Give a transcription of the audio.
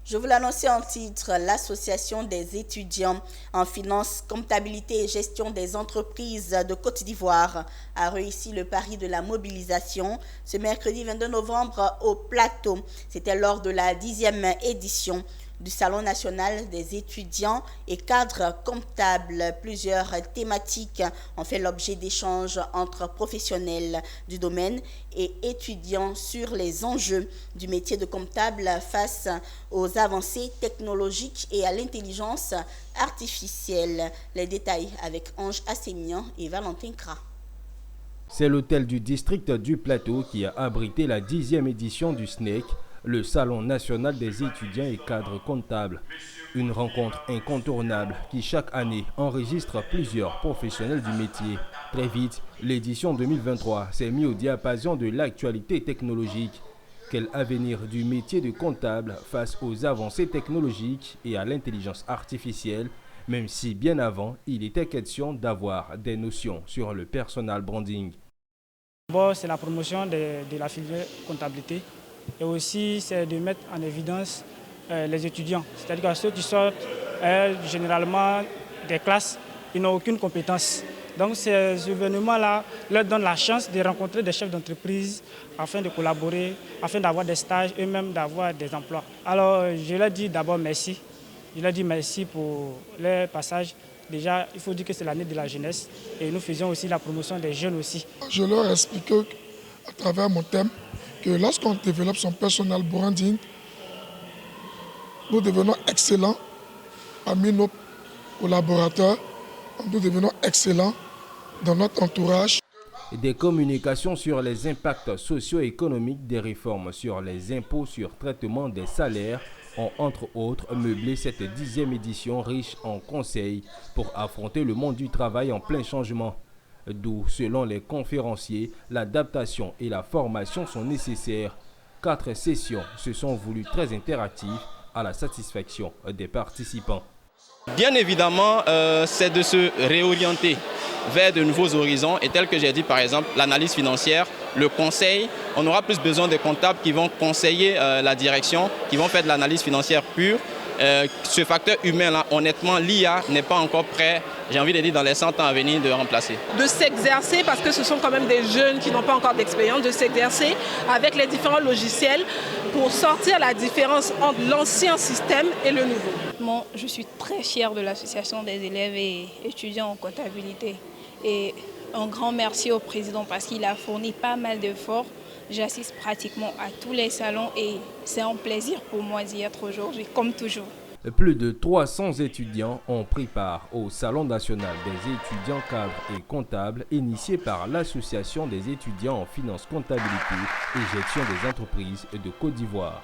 Je vous l'annonçais en titre, l'Association des étudiants en finance, comptabilité et gestion des entreprises de Côte d'Ivoire a réussi le pari de la mobilisation ce mercredi 22 novembre au Plateau. C'était lors de la 10e édition du Salon national des étudiants et cadres comptables. Plusieurs thématiques ont fait l'objet d'échanges entre professionnels du domaine et étudiants sur les enjeux du métier de comptable face aux avancées technologiques et à l'intelligence artificielle. Les détails avec Ange Assémian et Valentin Kra. C'est l'hôtel du district du Plateau qui a abrité la 10e édition du SNEC, le Salon national des étudiants et cadres comptables. Une rencontre incontournable qui chaque année enregistre plusieurs professionnels du métier. Très vite, l'édition 2023 s'est mise au diapason de l'actualité technologique. Quel avenir du métier de comptable face aux avancées technologiques et à l'intelligence artificielle, même si bien avant, il était question d'avoir des notions sur le personal branding. D'abord, c'est la promotion de la filière comptabilité. Et aussi, c'est de mettre en évidence les étudiants. C'est-à-dire que ceux qui sortent généralement des classes, ils n'ont aucune compétence. Donc ces événements-là leur donnent la chance de rencontrer des chefs d'entreprise afin de collaborer, afin d'avoir des stages, eux-mêmes d'avoir des emplois. Alors je leur dis d'abord merci. Je leur dis merci pour leur passage. Déjà, il faut dire que c'est l'année de la jeunesse et nous faisons aussi la promotion des jeunes aussi. Je leur explique à travers mon thème que lorsqu'on développe son personal branding, nous devenons excellents parmi nos collaborateurs, nous devenons excellents dans notre entourage. Des communications sur les impacts socio-économiques des réformes sur les impôts sur traitement des salaires ont entre autres meublé cette 10e édition riche en conseils pour affronter le monde du travail en plein changement. D'où, selon les conférenciers, l'adaptation et la formation sont nécessaires. 4 sessions se sont voulues très interactives à la satisfaction des participants. Bien évidemment, c'est de se réorienter vers de nouveaux horizons et tel que j'ai dit par exemple l'analyse financière, le conseil, on aura plus besoin de comptables qui vont conseiller la direction, qui vont faire de l'analyse financière pure. Ce facteur humain-là, honnêtement, l'IA n'est pas encore prêt, j'ai envie de dire dans les 100 ans à venir, de remplacer. De s'exercer, parce que ce sont quand même des jeunes qui n'ont pas encore d'expérience, de s'exercer avec les différents logiciels pour sortir la différence entre l'ancien système et le nouveau. Moi, je suis très fière de l'association des élèves et étudiants en comptabilité. Et un grand merci au président parce qu'il a fourni pas mal d'efforts. J'assiste pratiquement à tous les salons et c'est un plaisir pour moi d'y être aujourd'hui, comme toujours. Plus de 300 étudiants ont pris part au Salon national des étudiants cadres et comptables initié par l'Association des étudiants en finance, comptabilité et gestion des entreprises de Côte d'Ivoire.